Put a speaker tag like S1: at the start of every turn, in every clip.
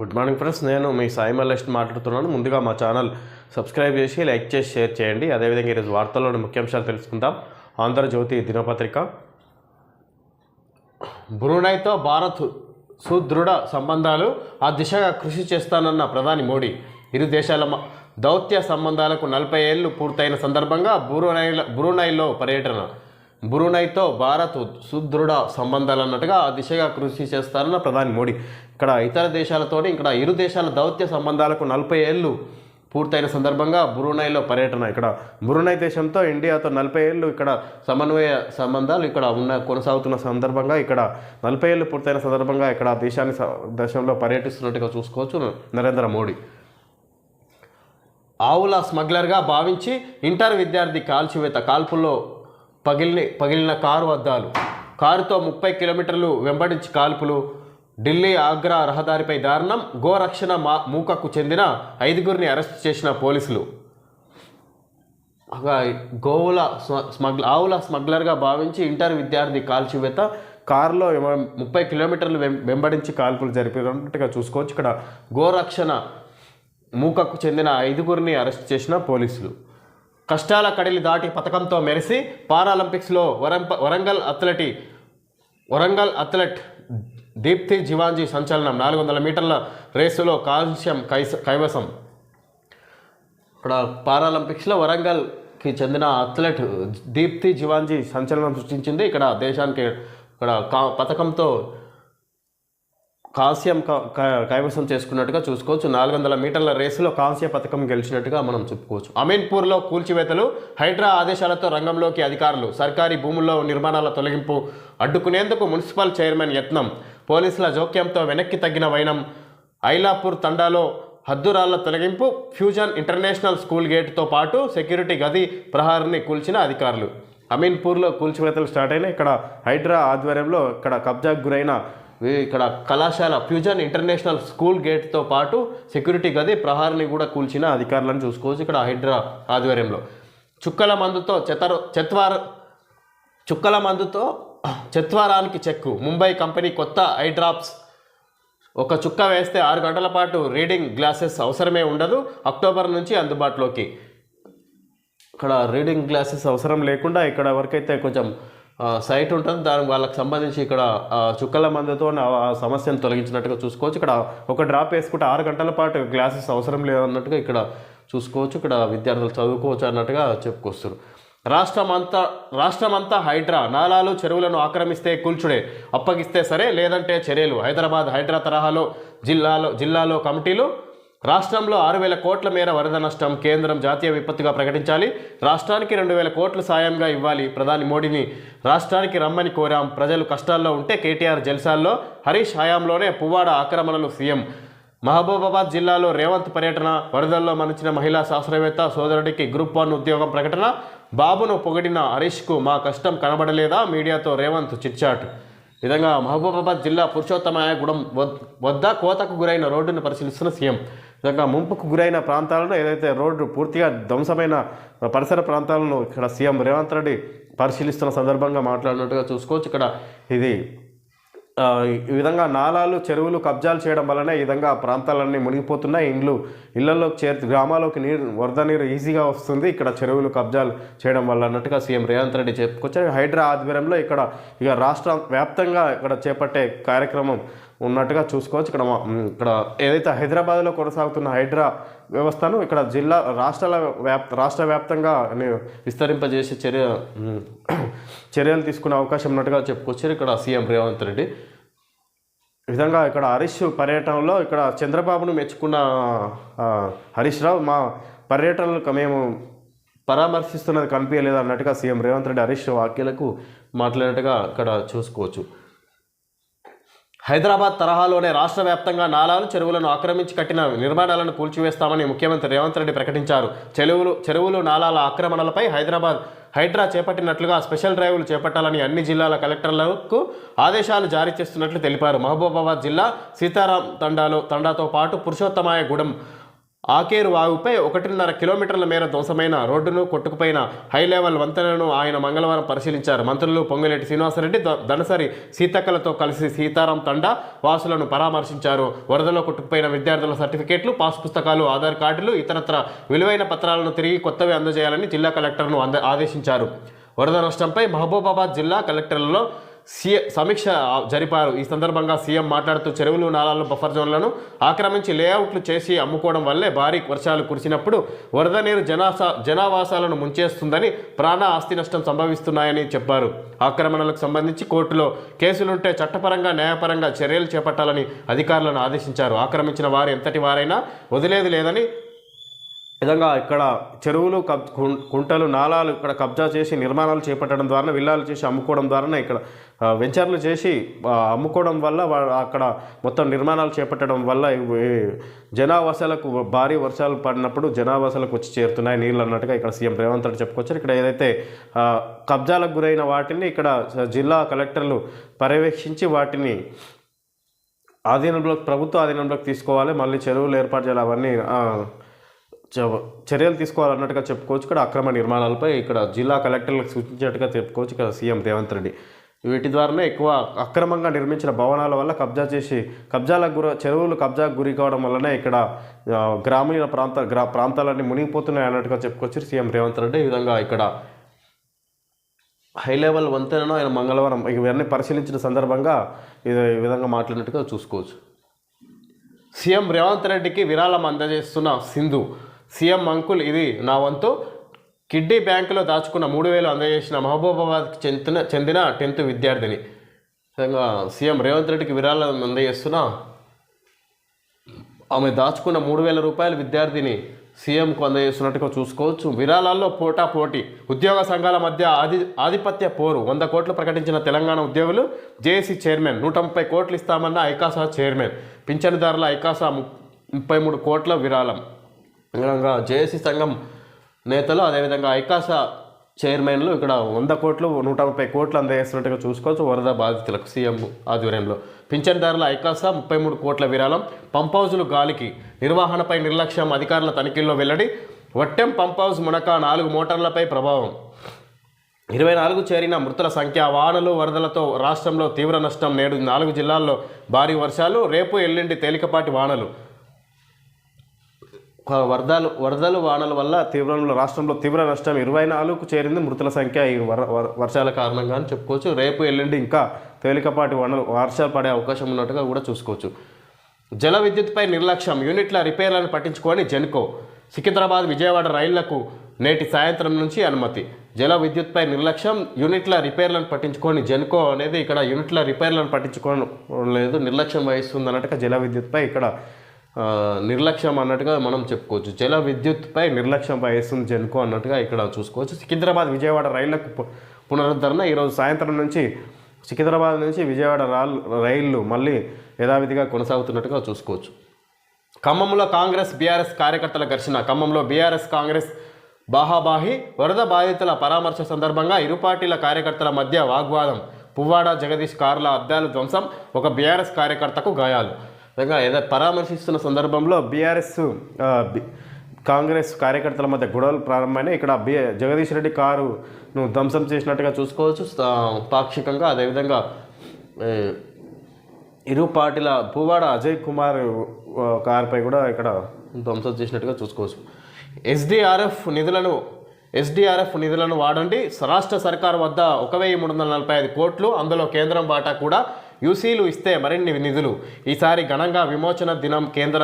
S1: Good morning friends, నేను మీ సాయి మల్లేష్ మాట్లాడుతున్నాను. ముందుగా మా ఛానల్ సబ్స్క్రైబ్ చేసి లైక్ చేసి షేర్ చేయండి. అదేవిధంగా ఈరోజు వార్తల్లోని ముఖ్యాంశాలు తెలుసుకుందాం. ఆంధ్రజ్యోతి దినపత్రిక. బ్రూనైతో భారత్ సుదృఢ సంబంధాలు, ఆ దిశగా కృషి చేస్తానన్న ప్రధాని మోడీ. ఇరు దేశాల దౌత్య సంబంధాలకు 40 ఏళ్లు పూర్తయిన సందర్భంగా బ్రూనైలో పర్యటన. బ్రూనైతో భారత్ సుదృఢ సంబంధాలు అన్నట్టుగా ఆ దిశగా కృషి చేస్తారన్న ప్రధాని మోడీ. ఇక్కడ ఇతర దేశాలతోని ఇక్కడ ఇరు దేశాల దౌత్య సంబంధాలకు 40 ఏళ్లు పూర్తయిన సందర్భంగా బ్రూనైలో పర్యటన. ఇక్కడ బ్రూనై దేశంతో ఇండియాతో 40 ఏళ్ళు ఇక్కడ సమన్వయ సంబంధాలు ఇక్కడ కొనసాగుతున్న సందర్భంగా ఇక్కడ 40 ఏళ్ళు పూర్తయిన సందర్భంగా ఇక్కడ దేశంలో పర్యటిస్తున్నట్టుగా చూసుకోవచ్చు నరేంద్ర మోడీ. ఆవుల స్మగ్లర్గా భావించి ఇంటర్ విద్యార్థి కాల్చివేత. కాల్పుల్లో పగిలిన కారు అద్దాలు. కారుతో 30 కిలోమీటర్లు వెంబడించి కాల్పులు. ఢిల్లీ ఆగ్రా రహదారిపై దారుణం. గోరక్షణ మూకకు చెందిన 5గురిని అరెస్ట్ చేసిన పోలీసులు. ఆవుల స్మగ్లర్గా భావించి ఇంటర్ విద్యార్థి కాల్చివేత. కారులో 30 కిలోమీటర్లు వెంబడించి కాల్పులు జరిపినట్టుగా చూసుకోవచ్చు. ఇక్కడ గోరక్షణ మూకకు చెందిన 5గురిని అరెస్ట్ చేసిన పోలీసులు. కష్టాల కడిలి దాటి పథకంతో మెరిసి పారాలింపిక్స్లో వరంగల్ అథ్లెట్ దీప్తి జివాంజీ సంచలనం. 400 మీటర్ల రేసులో కాంస్యం కైవసం. ఇక్కడ పారాలింపిక్స్లో వరంగల్కి చెందిన అథ్లెట్ దీప్తి జివాంజీ సంచలనం సృష్టించింది. ఇక్కడ దేశానికి పథకంతో కాంస్యం కైవసం చేసుకున్నట్టుగా చూసుకోవచ్చు. 400 మీటర్ల రేసులో కాంస్య పథకం గెలిచినట్టుగా మనం చెప్పుకోవచ్చు. అమీన్పూర్లో కూల్చివేతలు. హైడ్రా ఆదేశాలతో రంగంలోకి అధికారులు. సర్కారీ భూముల్లో నిర్మాణాల తొలగింపు అడ్డుకునేందుకు మున్సిపల్ చైర్మన్ యత్నం. పోలీసుల జోక్యంతో వెనక్కి తగ్గిన వైనం. ఐలాపూర్ తండాలో హద్దురాళ్ల తొలగింపు. ఫ్యూజన్ ఇంటర్నేషనల్ స్కూల్ గేట్తో పాటు సెక్యూరిటీ గది ప్రహారీని కూల్చిన అధికారులు. అమీన్పూర్లో కూల్చివేతలు స్టార్ట్ అయినాయి. ఇక్కడ హైడ్రా ఆధ్వర్యంలో ఇక్కడ కబ్జాకు గురైన ఇక్కడ కళాశాల ఫ్యూజన్ ఇంటర్నేషనల్ స్కూల్ గేట్తో పాటు సెక్యూరిటీ గది ప్రహారీని కూడా కూల్చిన అధికారులను చూసుకోవచ్చు. ఇక్కడ హైడ్రా ఆధ్వర్యంలో చుక్కల మందుతో చత్వారానికి చెక్కు. ముంబై కంపెనీ కొత్త ఐ డ్రాప్స్. ఒక చుక్క వేస్తే 6 గంటల పాటు రీడింగ్ గ్లాసెస్ అవసరమే ఉండదు. అక్టోబర్ నుంచి అందుబాటులోకి. ఇక్కడ రీడింగ్ గ్లాసెస్ అవసరం లేకుండా ఇక్కడ వరకైతే కొంచెం సైట్ ఉంటుంది, దానికి వాళ్ళకి సంబంధించి ఇక్కడ చుక్కల మందుతో ఆ సమస్యను తొలగించినట్టుగా చూసుకోవచ్చు. ఇక్కడ ఒక డ్రాప్ వేసుకుంటే 6 గంటల పాటు గ్లాసెస్ అవసరం లేదన్నట్టుగా ఇక్కడ చూసుకోవచ్చు. ఇక్కడ విద్యార్థులు చదువుకోవచ్చు అన్నట్టుగా చెప్పుకొస్తారు. రాష్ట్రమంతా హైడ్రా. నాలాలు చెరువులను ఆక్రమిస్తే కూల్చుడే, అప్పగిస్తే సరే లేదంటే చర్యలు. హైదరాబాద్ హైడ్రా తరహాలో జిల్లాలో కమిటీలు. రాష్ట్రంలో 6,000 కోట్ల మేర వరద నష్టం. కేంద్రం జాతీయ విపత్తుగా ప్రకటించాలి. రాష్ట్రానికి 2,000 కోట్లు సాయంగా ఇవ్వాలి. ప్రధాని మోడీని రాష్ట్రానికి రమ్మని కోరాం. ప్రజలు కష్టాల్లో ఉంటే కేటీఆర్ జల్సాల్లో. హరీష్ హయాంలోనే పువ్వాడ ఆక్రమణలు. సీఎం. మహబూబాబాద్ జిల్లాలో రేవంత్ పర్యటన. వరదల్లో మరణించిన మహిళా శాస్త్రవేత్త సోదరుడికి గ్రూప్ 1 ఉద్యోగం ప్రకటన. బాబును పొగిడిన హరీష్కు మా కష్టం కనబడలేదా? మీడియాతో రేవంత్ చిట్చాట్. విధంగా మహబూబాబాద్ జిల్లా పురుషోత్తమగూడెం వద్ద కోతకు గురైన రోడ్డును పరిశీలిస్తున్న సీఎం. విధంగా ముంపుకు గురైన ప్రాంతాలను ఏదైతే రోడ్డు పూర్తిగా ధ్వంసమైన పరిసర ప్రాంతాలను ఇక్కడ సీఎం రేవంత్ రెడ్డి పరిశీలిస్తున్న సందర్భంగా మాట్లాడినట్టుగా చూసుకోవచ్చు. ఇక్కడ ఈ విధంగా నాలాలు చెరువులు కబ్జాలు చేయడం వల్లనే ఈ విధంగా ప్రాంతాలన్నీ మునిగిపోతున్నాయి. ఇళ్లలోకి గ్రామాల్లోకి వరద నీరు ఈజీగా వస్తుంది ఇక్కడ చెరువులు కబ్జాలు చేయడం వల్ల అన్నట్టుగా సీఎం రేవంత్ రెడ్డి చెప్పుకొచ్చారు. హైడ్రా ఆధ్వర్యంలో ఇక రాష్ట్ర వ్యాప్తంగా ఇక్కడ చేపట్టే కార్యక్రమం ఉన్నట్టుగా చూసుకోవచ్చు. ఇక్కడ ఏదైతే హైదరాబాద్లో కొనసాగుతున్న హైడ్రా వ్యవస్థను ఇక్కడ రాష్ట్ర వ్యాప్తంగా విస్తరింపజేసే చర్యలు తీసుకునే అవకాశం ఉన్నట్టుగా చెప్పుకొచ్చారు ఇక్కడ సీఎం రేవంత్ రెడ్డి. ఈ విధంగా ఇక్కడ హరీష్ పర్యటనలో ఇక్కడ చంద్రబాబును మెచ్చుకున్న హరీష్ రావు, మా పర్యటనలకు మేము పరామర్శిస్తున్నది కనిపించలేదు అన్నట్టుగా సీఎం రేవంత్ రెడ్డి హరీష్ వ్యాఖ్యలకు మాట్లాడినట్టుగా ఇక్కడ చూసుకోవచ్చు. హైదరాబాద్ తరహాలోనే రాష్ట్ర వ్యాప్తంగా నాలాలు చెరువులను ఆక్రమించి కట్టిన నిర్మాణాలను కూల్చివేస్తామని ముఖ్యమంత్రి రేవంత్ రెడ్డి ప్రకటించారు. చెరువులు నాలాల ఆక్రమణలపై హైడ్రా చేపట్టినట్లుగా స్పెషల్ డ్రైవ్లు చేపట్టాలని అన్ని జిల్లాల కలెక్టర్లకు ఆదేశాలు జారీ చేస్తున్నట్లు తెలిపారు. మహబూబాబాద్ జిల్లా సీతారాం తండాతో పాటు పురుషోత్తమగూడెం ఆకేరు వాగుపై 1.5 కిలోమీటర్ల మేర ధ్వంసమైన రోడ్డును కొట్టుకుపోయిన హై లెవెల్ వంతెనను ఆయన మంగళవారం పరిశీలించారు. మంత్రులు పొంగులేటి శ్రీనివాసరెడ్డి, దనసరి సీతక్కలతో కలిసి సీతారాం తండా వాసులను పరామర్శించారు. వరదలో కొట్టుకుపోయిన విద్యార్థుల సర్టిఫికేట్లు, పాస్ పుస్తకాలు, ఆధార్ కార్డులు, ఇతరత్ర విలువైన పత్రాలను తిరిగి కొత్తవి అందజేయాలని జిల్లా కలెక్టర్ను ఆదేశించారు. వరద నష్టంపై మహబూబాబాద్ జిల్లా కలెక్టర్లలో సమీక్ష జరిపారు. ఈ సందర్భంగా సీఎం మాట్లాడుతూ చెరువులు, నాలాలు, బఫర్ జోన్లను ఆక్రమించి లేఅవుట్లు చేసి అమ్ముకోవడం వల్లే భారీ వర్షాలు కురిసినప్పుడు వరద నీరు జనావాసాలను ముంచేస్తుందని, ప్రాణ ఆస్తి నష్టం సంభవిస్తున్నాయని చెప్పారు. ఆక్రమణలకు సంబంధించి కోర్టులో కేసులుంటే చట్టపరంగా, న్యాయపరంగా చర్యలు చేపట్టాలని అధికారులను ఆదేశించారు. ఆక్రమించిన వారు ఎంతటి వారైనా వదిలేది లేదని విధంగా ఇక్కడ చెరువులు, కుంటలు, నాలాలు ఇక్కడ కబ్జా చేసి నిర్మాణాలు చేపట్టడం ద్వారా, విల్లాలు చేసి అమ్ముకోవడం ద్వారానే ఇక్కడ వెంచర్లు చేసి అమ్ముకోవడం వల్ల అక్కడ మొత్తం నిర్మాణాలు చేపట్టడం వల్ల జనావాసాలకు భారీ వర్షాలు పడినప్పుడు జనావాసాలకు వచ్చి చేరుతున్నాయి నీళ్ళు అన్నట్టుగా ఇక్కడ సీఎం రేవంత్ రెడ్డి చెప్పుకొచ్చారు. ఇక్కడ ఏదైతే కబ్జాలకు గురైన వాటిని ఇక్కడ జిల్లా కలెక్టర్లు పర్యవేక్షించి వాటిని ప్రభుత్వ ఆధీనంలోకి తీసుకోవాలి, మళ్ళీ చెరువులు ఏర్పాటు చేయాలి, అవన్నీ చర్యలు తీసుకోవాలన్నట్టుగా చెప్పుకోవచ్చు. ఇక్కడ అక్రమ నిర్మాణాలపై ఇక్కడ జిల్లా కలెక్టర్లకు సూచించినట్టుగా చెప్పుకోవచ్చు ఇక్కడ సీఎం రేవంత్ రెడ్డి. వీటి ద్వారానే ఎక్కువ అక్రమంగా నిర్మించిన భవనాల వల్ల చెరువులు కబ్జాకు గురి కావడం వల్లనే ఇక్కడ గ్రామీణ ప్రాంతాలన్నీ మునిగిపోతున్నాయి అన్నట్టుగా చెప్పుకోవచ్చు సీఎం రేవంత్ రెడ్డి. ఈ విధంగా ఇక్కడ హై లెవెల్ వంతెనను ఆయన మంగళవారం ఇవన్నీ పరిశీలించిన సందర్భంగా ఈ విధంగా మాట్లాడినట్టుగా చూసుకోవచ్చు. సీఎం రేవంత్ రెడ్డికి విరాళం అందజేస్తున్న సింధు. సీఎం అంకుల్, ఇది నా వంతు. కిడ్నీ బ్యాంకులో దాచుకున్న 3,000 అందజేసిన మహబూబాబాద్కి చెందిన 10th విద్యార్థిని. విధంగా సీఎం రేవంత్ రెడ్డికి విరాళం అందజేస్తున్న ఆమె దాచుకున్న 3,000 రూపాయల విద్యార్థిని సీఎంకు అందజేస్తున్నట్టుగా చూసుకోవచ్చు. విరాళాల్లో పోటీ, ఉద్యోగ సంఘాల మధ్య ఆధిపత్య పోరు. 100 కోట్లు ప్రకటించిన తెలంగాణ ఉద్యోగులు. జేఏసీ చైర్మన్ 130 కోట్లు ఇస్తామన్న ఐకాసా చైర్మన్. పింఛనుదారుల ఐకాసా 33 కోట్ల విరాళం. విధంగా జేఏసీ సంఘం నేతలు, అదేవిధంగా ఐకాసా చైర్మన్లు ఇక్కడ 100 కోట్లు 130 కోట్లు అందజేస్తున్నట్టుగా చూసుకోవచ్చు. వరద బాధితులకు సీఎం ఆధ్వర్యంలో. పింఛన్దారుల ఐకాసా 33 కోట్ల విరాళం. పంప్ హౌజులు గాలికి, నిర్వహణపై నిర్లక్ష్యం, అధికారుల తనిఖీల్లో వెల్లడి. వట్టెం పంప్ హౌజ్ మునక 4 మోటార్లపై ప్రభావం. 24 చేరిన మృతుల సంఖ్య. వానలు, వరదలతో రాష్ట్రంలో తీవ్ర నష్టం. నేడు 4 జిల్లాల్లో భారీ వర్షాలు, రేపు ఎల్లుండి తేలికపాటి వానలు. వరదలు వానల వల్ల రాష్ట్రంలో తీవ్ర నష్టం. 24కు చేరింది మృతుల సంఖ్య ఈ వర్షాల కారణంగా అని చెప్పుకోవచ్చు. రేపు ఎల్లుండి ఇంకా తేలికపాటి వర్షాలు పడే అవకాశం ఉన్నట్టుగా కూడా చూసుకోవచ్చు. జల విద్యుత్పై నిర్లక్ష్యం, యూనిట్ల రిపేర్లను పట్టించుకొని జెన్కో. సికింద్రాబాద్, విజయవాడ రైళ్లకు నేటి సాయంత్రం నుంచి అనుమతి. జల విద్యుత్పై నిర్లక్ష్యం, యూనిట్ల రిపేర్లను పట్టించుకొని జెన్కో అనేది ఇక్కడ యూనిట్ల రిపేర్లను పట్టించుకోలేదు, నిర్లక్ష్యం వహిస్తుంది అన్నట్టుగా జల విద్యుత్పై ఇక్కడ నిర్లక్ష్యం అన్నట్టుగా మనం చెప్పుకోవచ్చు. జల విద్యుత్పై నిర్లక్ష్యం వహిస్తుంది జెన్కో అన్నట్టుగా ఇక్కడ చూసుకోవచ్చు. సికింద్రాబాద్, విజయవాడ రైళ్లకు పునరుద్ధరణ. ఈరోజు సాయంత్రం నుంచి సికింద్రాబాద్ నుంచి విజయవాడ రైళ్లు మళ్ళీ యథావిధిగా కొనసాగుతున్నట్టుగా చూసుకోవచ్చు. ఖమ్మంలో కాంగ్రెస్ బీఆర్ఎస్ కార్యకర్తల ఘర్షణ. ఖమ్మంలో బీఆర్ఎస్ కాంగ్రెస్ బాహాబాహి. వరద బాధితుల పరామర్శ సందర్భంగా ఇరు పార్టీల కార్యకర్తల మధ్య వాగ్వాదం. పువ్వాడ జగదీష్ కార్ల అద్దాలు ధ్వంసం, ఒక బీఆర్ఎస్ కార్యకర్తకు గాయాలు. విధంగా పరామర్శిస్తున్న సందర్భంలో కాంగ్రెస్ కార్యకర్తల మధ్య గొడవలు ప్రారంభమైనాయి. ఇక్కడ జగదీష్ రెడ్డి కారును ధ్వంసం చేసినట్టుగా చూసుకోవచ్చు పాక్షికంగా. అదేవిధంగా ఇరు పార్టీల పువ్వాడ అజయ్ కుమార్ కారుపై కూడా ఇక్కడ ధ్వంసం చేసినట్టుగా చూసుకోవచ్చు. ఎస్డిఆర్ఎఫ్ నిధులను వాడండి. రాష్ట్ర సర్కారు వద్ద 1,345 కోట్లు, అందులో కేంద్రం వాటా కూడా. యూసీలు ఇస్తే మరిన్ని నిధులు. ఈసారి ఘనంగా విమోచన దినం. కేంద్ర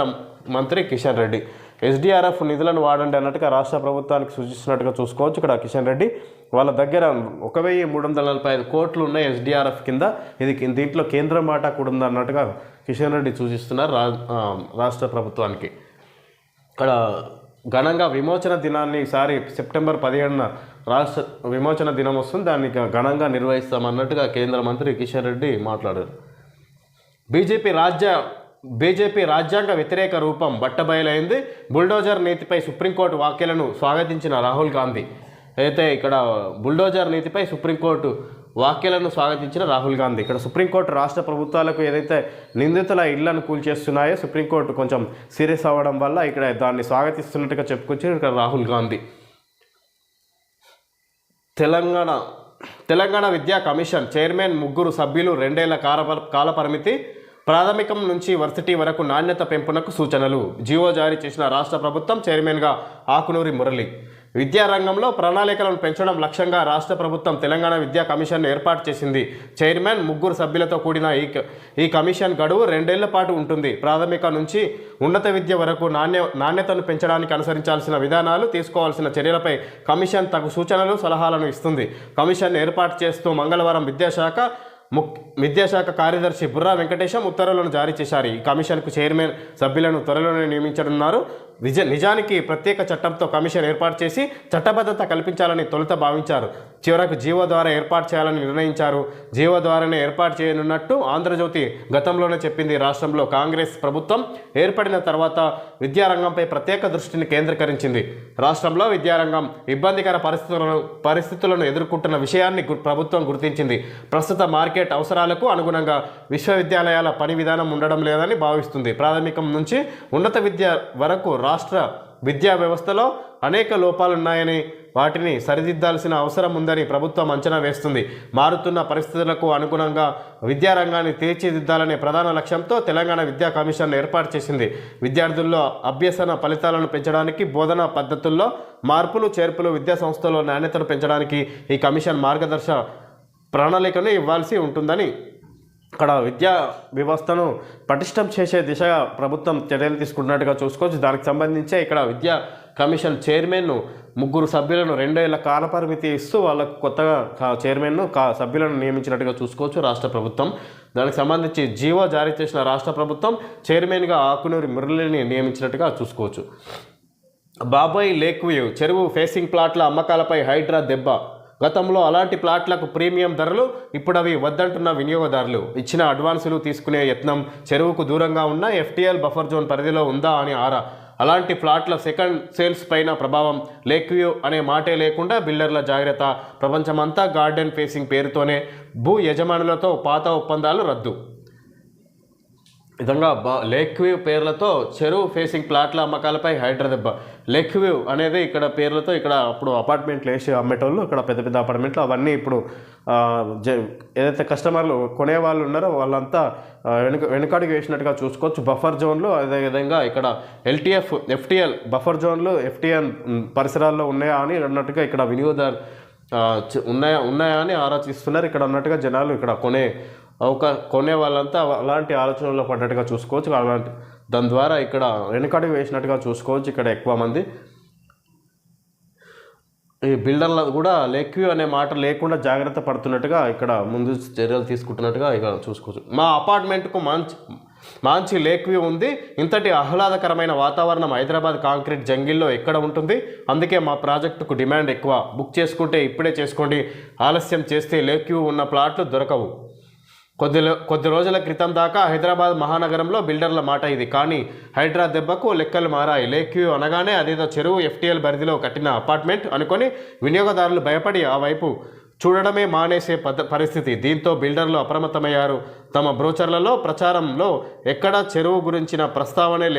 S1: మంత్రి కిషన్ రెడ్డి. ఎస్డిఆర్ఎఫ్ నిధులను వాడండి అన్నట్టుగా రాష్ట్ర ప్రభుత్వానికి సూచిస్తున్నట్టుగా చూసుకోవచ్చు. ఇక్కడ కిషన్ రెడ్డి వాళ్ళ దగ్గర 1,345 కోట్లు ఉన్నాయి ఎస్డిఆర్ఎఫ్ కింద. దీంట్లో కేంద్రం వాటా కూడా ఉంది అన్నట్టుగా కిషన్ రెడ్డి సూచిస్తున్నారు రాష్ట్ర ప్రభుత్వానికి. ఇక్కడ ఘనంగా విమోచన దినాన్ని ఈసారి సెప్టెంబర్ 17న రాష్ట్ర విమోచన దినం వస్తుంది, దాన్ని ఘనంగా నిర్వహిస్తామన్నట్టుగా కేంద్ర మంత్రి కిషన్ రెడ్డి మాట్లాడారు. బీజేపీ రాజ్యాంగ వ్యతిరేక రూపం బట్టబయలైంది. బుల్డోజర్ నీతిపై సుప్రీంకోర్టు వ్యాఖ్యలను స్వాగతించిన రాహుల్ గాంధీ. అయితే ఇక్కడ బుల్డోజర్ నీతిపై సుప్రీంకోర్టు వ్యాఖ్యలను స్వాగతించిన రాహుల్ గాంధీ. ఇక్కడ సుప్రీంకోర్టు రాష్ట్ర ప్రభుత్వాలకు ఏదైతే నిందితుల ఇళ్లను కూల్చేస్తున్నాయో సుప్రీంకోర్టు కొంచెం సీరియస్ అవ్వడం వల్ల ఇక్కడ దాన్ని స్వాగతిస్తున్నట్టుగా చెప్పుకొచ్చి ఇక్కడ రాహుల్ గాంధీ. తెలంగాణ విద్యా కమిషన్ చైర్మన్ 3 సభ్యులు 2 ఏళ్ల కాలపరిమితి, ప్రాథమికం నుంచి వర్సిటీ వరకు నాణ్యత పెంపునకు సూచనలు. జీవో జారీ చేసిన రాష్ట్ర ప్రభుత్వం. చైర్మన్గా ఆకునూరి మురళి. విద్యారంగంలో ప్రణాళికలను పెంచడం లక్ష్యంగా రాష్ట్ర ప్రభుత్వం తెలంగాణ విద్యా కమిషన్ను ఏర్పాటు చేసింది. చైర్మన్ 3 సభ్యులతో కూడిన ఈ కమిషన్ గడువు 2 ఏళ్ల పాటు ఉంటుంది. ప్రాథమిక నుంచి ఉన్నత విద్య వరకు నాణ్యతను పెంచడానికి అనుసరించాల్సిన విధానాలు, తీసుకోవాల్సిన చర్యలపై కమిషన్ తగు సూచనలు, సలహాలను ఇస్తుంది. కమిషన్ ఏర్పాటు చేస్తూ మంగళవారం విద్యాశాఖ కార్యదర్శి బుర్రా వెంకటేశం ఉత్తర్వులను జారీ చేశారు. ఈ కమిషన్కు చైర్మన్ సభ్యులను త్వరలోనే నియమించనున్నారు. నిజానికి ప్రత్యేక చట్టంతో కమిషన్ ఏర్పాటు చేసి చట్టబద్ధత కల్పించాలని తొలుత భావించారు. చివరకు జీవో ద్వారా ఏర్పాటు చేయాలని నిర్ణయించారు. జీవో ద్వారానే ఏర్పాటు చేయనున్నట్టు ఆంధ్రజ్యోతి గతంలోనే చెప్పింది. రాష్ట్రంలో కాంగ్రెస్ ప్రభుత్వం ఏర్పడిన తర్వాత విద్యారంగంపై ప్రత్యేక దృష్టిని కేంద్రీకరించింది. రాష్ట్రంలో విద్యారంగం ఇబ్బందికర పరిస్థితులను ఎదుర్కొంటున్న విషయాన్ని ప్రభుత్వం గుర్తించింది. ప్రస్తుత మార్కెట్ అవసరాలకు అనుగుణంగా విశ్వవిద్యాలయాల పని విధానం ఉండడం లేదని భావిస్తుంది. ప్రాథమికం నుంచి ఉన్నత విద్య వరకు రాష్ట్ర విద్యా వ్యవస్థలో అనేక లోపాలున్నాయని, వాటిని సరిదిద్దాల్సిన అవసరం ఉందని ప్రభుత్వం అంచనా వేస్తుంది. మారుతున్న పరిస్థితులకు అనుగుణంగా విద్యారంగాన్ని తీర్చిదిద్దాలనే ప్రధాన లక్ష్యంతో తెలంగాణ విద్యా కమిషన్ ఏర్పాటు చేసింది. విద్యార్థుల్లో అభ్యసన ఫలితాలను పెంచడానికి, బోధనా పద్ధతుల్లో మార్పులు చేర్పులు, విద్యా సంస్థలో నాణ్యతను పెంచడానికి ఈ కమిషన్ మార్గదర్శ ప్రణాళికను ఇవ్వాల్సి ఉంటుందని, ఇక్కడ విద్యా వ్యవస్థను పటిష్టం చేసే దిశగా ప్రభుత్వం చర్యలు తీసుకున్నట్టుగా చూసుకోవచ్చు. దానికి సంబంధించే ఇక్కడ విద్యా కమిషన్ చైర్మన్ను 3 సభ్యులను 2 ఏళ్ల కాలపరిమితి ఇస్తూ వాళ్ళకు కొత్తగా చైర్మన్ను సభ్యులను నియమించినట్టుగా చూసుకోవచ్చు రాష్ట్ర ప్రభుత్వం. దానికి సంబంధించి జీవో జారీ చేసిన రాష్ట్ర ప్రభుత్వం చైర్మన్గా ఆకునూరి మురళిని నియమించినట్టుగా చూసుకోవచ్చు. బాబాయ్ లేక్ వ్యూ చెరువు ఫేసింగ్ ప్లాట్ల అమ్మకాలపై హైడ్రా దెబ్బ. గతంలో అలాంటి ప్లాట్లకు ప్రీమియం ధరలు, ఇప్పుడు అవి వద్దంటున్న వినియోగదారులు. ఇచ్చిన అడ్వాన్సులు తీసుకునే యత్నం. చెరువుకు దూరంగా ఉన్న FTL బఫర్ జోన్ పరిధిలో ఉందా అని ఆరా. అలాంటి ఫ్లాట్ల సెకండ్ సేల్స్ పైన ప్రభావం. లేక్ వ్యూ అనే మాటే లేకుండా బిల్డర్ల జాగ్రత్త. ప్రపంచమంతా గార్డెన్ ఫేసింగ్ పేరుతోనే భూ యజమానులతో పాత ఒప్పందాలు రద్దు. విధంగా లేక్ వ్యూ పేర్లతో చెరువు ఫేసింగ్ ప్లాట్ల అమ్మకాలపై హైడ్రా దెబ్బ. లేక్ వ్యూ అనేది ఇక్కడ పేర్లతో ఇక్కడ అప్పుడు అపార్ట్మెంట్లు వేసి అమ్మేటోళ్ళు, ఇక్కడ పెద్ద పెద్ద అపార్ట్మెంట్లు అవన్నీ ఇప్పుడు ఏదైతే కస్టమర్లు కొనేవాళ్ళు ఉన్నారో వాళ్ళంతా వెనుకడుగు వేసినట్టుగా చూసుకోవచ్చు. బఫర్ జోన్లు అదేవిధంగా ఇక్కడ FTL బఫర్ జోన్లు FTL పరిసరాల్లో ఉన్నాయా అని అన్నట్టుగా ఇక్కడ వినియోగదారు ఉన్నాయా అని ఆలోచిస్తున్నారు. ఇక్కడ ఉన్నట్టుగా జనాలు ఇక్కడ కొనే వాళ్ళంతా అలాంటి ఆలోచనలో పడ్డట్టుగా చూసుకోవచ్చు. అలాంటి దాని ద్వారా ఇక్కడ వెనుకడుగు వేసినట్టుగా చూసుకోవచ్చు. ఇక్కడ ఎక్కువ మంది ఈ బిల్డర్లు కూడా లేక్ వ్యూ అనే మాట లేకుండా జాగ్రత్త పడుతున్నట్టుగా ఇక్కడ ముందు చర్యలు తీసుకుంటున్నట్టుగా ఇక్కడ చూసుకోవచ్చు. మా అపార్ట్మెంట్కు మంచి లేక్ వ్యూ ఉంది. ఇంతటి ఆహ్లాదకరమైన వాతావరణం హైదరాబాద్ కాంక్రీట్ జంగిల్లో ఎక్కడ ఉంటుంది? అందుకే మా ప్రాజెక్టుకు డిమాండ్ ఎక్కువ. బుక్ చేసుకుంటే ఇప్పుడే చేసుకోండి. ఆలస్యం చేస్తే లేక్ వ్యూ ఉన్న ప్లాట్లు దొరకవు. కొద్ది రోజుల క్రితం దాకా హైదరాబాద్ మహానగరంలో బిల్డర్ల మాట ఇది. కానీ హైడ్రా దెబ్బకు లెక్కలు మారాయి. లేక్ వ్యూ అనగానే అదేదో చెరువు FTL పరిధిలో కట్టిన అపార్ట్మెంట్ అనుకొని వినియోగదారులు భయపడి ఆ వైపు చూడడమే మానేసే పరిస్థితి. దీంతో బిల్డర్లు అప్రమత్తమయ్యారు. తమ బ్రోచర్లలో ప్రచారంలో ఎక్కడా చెరువు గురించిన ప్రస్తావనే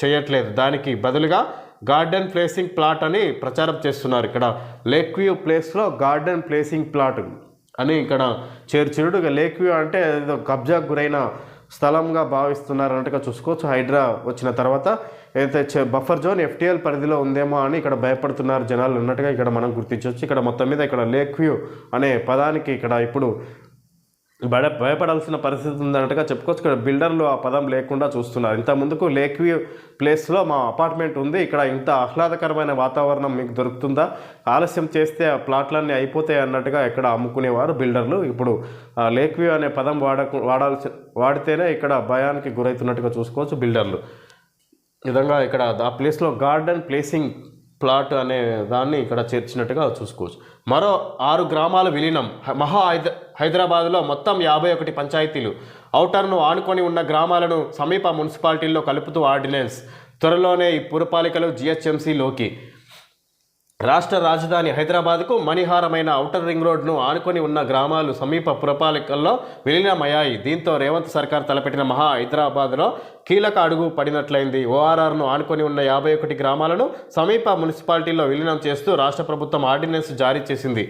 S1: చేయట్లేదు. దానికి బదులుగా గార్డెన్ ప్లేసింగ్ ప్లాట్ అని ప్రచారం చేస్తున్నారు. ఇక్కడ లేక్ వ్యూ ప్లేస్లో గార్డెన్ ప్లేసింగ్ ప్లాట్ అని ఇక్కడ చేర్చుడు. లేక్ వ్యూ అంటే ఏదో కబ్జాకు గురైన స్థలంగా భావిస్తున్నారు అన్నట్టుగా చూసుకోవచ్చు. హైడ్రా వచ్చిన తర్వాత ఏదైతే బఫర్ జోన్ FTL పరిధిలో ఉందేమో అని ఇక్కడ భయపడుతున్నారు జనాలు ఉన్నట్టుగా ఇక్కడ మనం గుర్తించవచ్చు. ఇక్కడ మొత్తం మీద ఇక్కడ లేక్ వ్యూ అనే పదానికి ఇక్కడ ఇప్పుడు భయపడాల్సిన పరిస్థితి ఉందన్నట్టుగా చెప్పుకోవచ్చు. ఇక్కడ బిల్డర్లు ఆ పదం లేకుండా చూస్తున్నారు. ఇంత ముందుకు లేక్ వ్యూ ప్లేస్లో మా అపార్ట్మెంట్ ఉంది, ఇక్కడ ఇంత ఆహ్లాదకరమైన వాతావరణం మీకు దొరుకుతుందా? ఆలస్యం చేస్తే ఆ ప్లాట్లన్నీ అయిపోతాయి అన్నట్టుగా ఇక్కడ అమ్ముకునేవారు బిల్డర్లు. ఇప్పుడు లేక్ వ్యూ అనే పదం వాడితేనే ఇక్కడ భయానికి గురవుతున్నట్టుగా చూసుకోవచ్చు బిల్డర్లు. విధంగా ఇక్కడ ఆ ప్లేస్లో గార్డెన్ ప్లేసింగ్ ప్లాట్ అనే దాన్ని ఇక్కడ చేర్చినట్టుగా చూసుకోవచ్చు. మరో 6 గ్రామాల విలీనం. హైదరాబాద్లో మొత్తం 51 పంచాయతీలు. ఔటర్ను ఆనుకొని ఉన్న గ్రామాలను సమీప మున్సిపాలిటీల్లో కలుపుతూ ఆర్డినెన్స్. త్వరలోనే ఈ పురపాలికలు GHMCలోకి. రాష్ట్ర రాజధాని హైదరాబాద్కు మణిహారమైన ఔటర్ రింగ్ రోడ్ను ఆనుకొని ఉన్న గ్రామాలు సమీప పురపాలికల్లో విలీనమయ్యాయి. దీంతో రేవంత్ సర్కార్ తలపెట్టిన మహా హైదరాబాద్లో కీలక అడుగు పడినట్లయింది. ఓఆర్ఆర్ను ఆనుకొని ఉన్న 51 గ్రామాలను సమీప మున్సిపాలిటీల్లో విలీనం చేస్తూ రాష్ట్ర ప్రభుత్వం ఆర్డినెన్స్ జారీ చేసింది.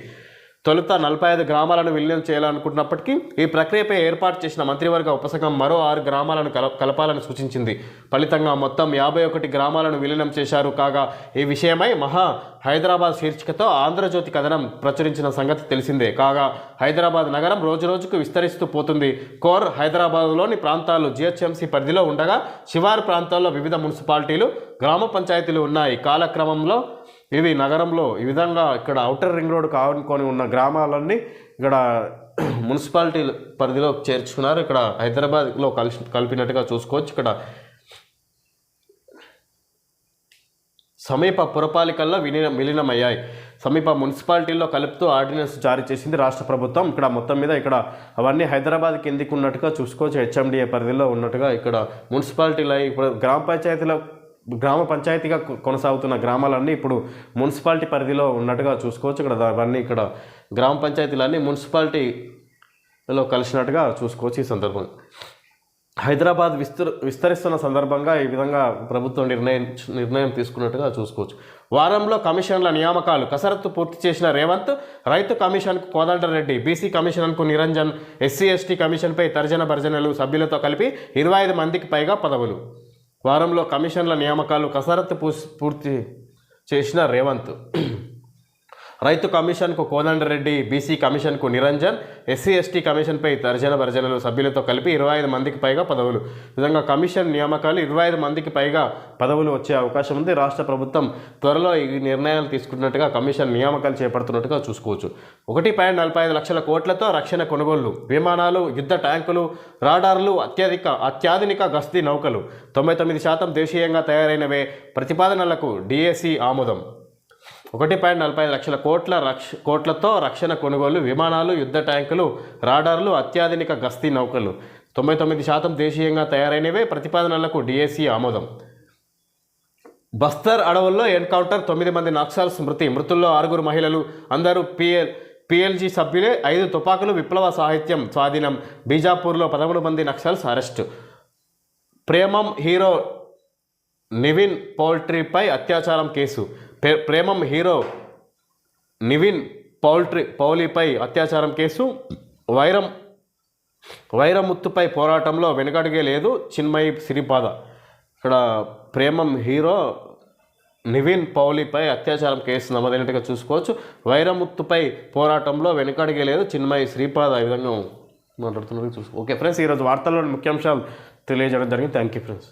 S1: తొలుత 45 గ్రామాలను విలీనం చేయాలనుకున్నప్పటికీ ఈ ప్రక్రియపై ఏర్పాటు చేసిన మంత్రివర్గ ఉపసంఘం మరో 6 గ్రామాలను కలపాలని సూచించింది. ఫలితంగా మొత్తం 51 గ్రామాలను విలీనం చేశారు. కాగా ఈ విషయమై మహా హైదరాబాద్ శీర్షికతో ఆంధ్రజ్యోతి కథనం ప్రచురించిన సంగతి తెలిసిందే. కాగా హైదరాబాద్ నగరం రోజురోజుకు విస్తరిస్తూ పోతుంది. కోర్ హైదరాబాద్లోని ప్రాంతాలు జిహెచ్ఎంసీ పరిధిలో ఉండగా శివారు ప్రాంతాల్లో వివిధ మున్సిపాలిటీలు, గ్రామ పంచాయతీలు ఉన్నాయి. కాలక్రమంలో ఇవి నగరంలో ఈ విధంగా ఇక్కడ ఔటర్ రింగ్ రోడ్ కానుకొని ఉన్న గ్రామాలన్నీ ఇక్కడ మున్సిపాలిటీ పరిధిలో చేర్చుకున్నారు. ఇక్కడ హైదరాబాద్లో కలిపినట్టుగా చూసుకోవచ్చు. ఇక్కడ సమీప పురపాలికల్లో విలీనమయ్యాయి. సమీప మున్సిపాలిటీల్లో కలుపుతూ ఆర్డినెన్స్ జారీ చేసింది రాష్ట్ర ప్రభుత్వం. ఇక్కడ మొత్తం మీద ఇక్కడ అవన్నీ హైదరాబాద్ కిందికి ఉన్నట్టుగా చూసుకోవచ్చు. హెచ్ఎండిఏ పరిధిలో ఉన్నట్టుగా ఇక్కడ మున్సిపాలిటీలు ఇప్పుడు గ్రామ పంచాయతీగా కొనసాగుతున్న గ్రామాలన్నీ ఇప్పుడు మున్సిపాలిటీ పరిధిలో ఉన్నట్టుగా చూసుకోవచ్చు. ఇక్కడ అవన్నీ ఇక్కడ గ్రామ పంచాయతీలన్నీ మున్సిపాలిటీలో కలిసినట్టుగా చూసుకోవచ్చు. ఈ సందర్భంగా హైదరాబాద్ విస్తరిస్తున్న సందర్భంగా ఈ విధంగా ప్రభుత్వం నిర్ణయం తీసుకున్నట్టుగా చూసుకోవచ్చు. వారంలో కమిషన్ల నియామకాలు కసరత్తు పూర్తి చేసిన రేవంత్, రైతు కమిషన్కు కోదండరెడ్డి, బీసీ కమిషన్కు నిరంజన్, ఎస్సీ ఎస్టీ కమిషన్పై తర్జన భర్జనలు, సభ్యులతో కలిపి 25 మందికి పైగా పదవులు. వారంలో కమిషన్ల నియామకాలు కసరత్తు పూర్తి చేసిన రేవంత్, రైతు కమిషన్కు కోదండరెడ్డి, బీసీ కమిషన్కు నిరంజన్, ఎస్సీ ఎస్టీ కమిషన్పై తర్జన భర్జనలు, సభ్యులతో కలిపి 25 మందికి పైగా పదవులు. విధంగా కమిషన్ నియామకాలు 25 మందికి పైగా పదవులు వచ్చే అవకాశం ఉంది. రాష్ట్ర ప్రభుత్వం త్వరలో ఈ నిర్ణయాలు తీసుకున్నట్టుగా కమిషన్ నియామకాలు చేపడుతున్నట్టుగా చూసుకోవచ్చు. 1.45 లక్షల కోట్లతో రక్షణ కొనుగోళ్లు, విమానాలు, యుద్ధ ట్యాంకులు, రాడార్లు, అత్యాధునిక గస్తీ నౌకలు 99% దేశీయంగా తయారైనవే. ప్రతిపాదనలకు డిఏసీ ఆమోదం. 1.45 లక్షల కోట్లతో రక్షణ కొనుగోలు, విమానాలు, యుద్ధ ట్యాంకులు, రాడార్లు, అత్యాధునిక గస్తీ నౌకలు 99% దేశీయంగా తయారైనవే. ప్రతిపాదనలకు డిఏసీ ఆమోదం. బస్తర్ అడవుల్లో ఎన్కౌంటర్, 9 మంది నక్సల్స్ మృతి. మృతుల్లో 6 మహిళలు, అందరూ పిఎల్జీ సభ్యులే. 5 తుపాకులు, విప్లవ సాహిత్యం స్వాధీనం. బీజాపూర్లో 13 మంది నక్సల్స్ అరెస్టు. ప్రేమం హీరో నివిన్ పౌల్ట్రీపై అత్యాచారం కేసు. ప్రేమం హీరో నివిన్ పౌలిపై అత్యాచారం కేసు. వైరముత్తుపై పోరాటంలో వెనుకడుగే లేదు చిన్మయి శ్రీపాద. ఇక్కడ ప్రేమం హీరో నివిన్ పౌలిపై అత్యాచారం కేసు నమోదైనట్టుగా చూసుకోవచ్చు. వైరముత్తుపై పోరాటంలో వెనుకడుగే లేదు చిన్మయి శ్రీపాద ఈ విధంగా మాట్లాడుతున్నట్టు చూసుకో. ఓకే ఫ్రెండ్స్, ఈరోజు వార్తల్లోని ముఖ్యాంశాలు తెలియజేయడం జరిగింది. Thank you friends.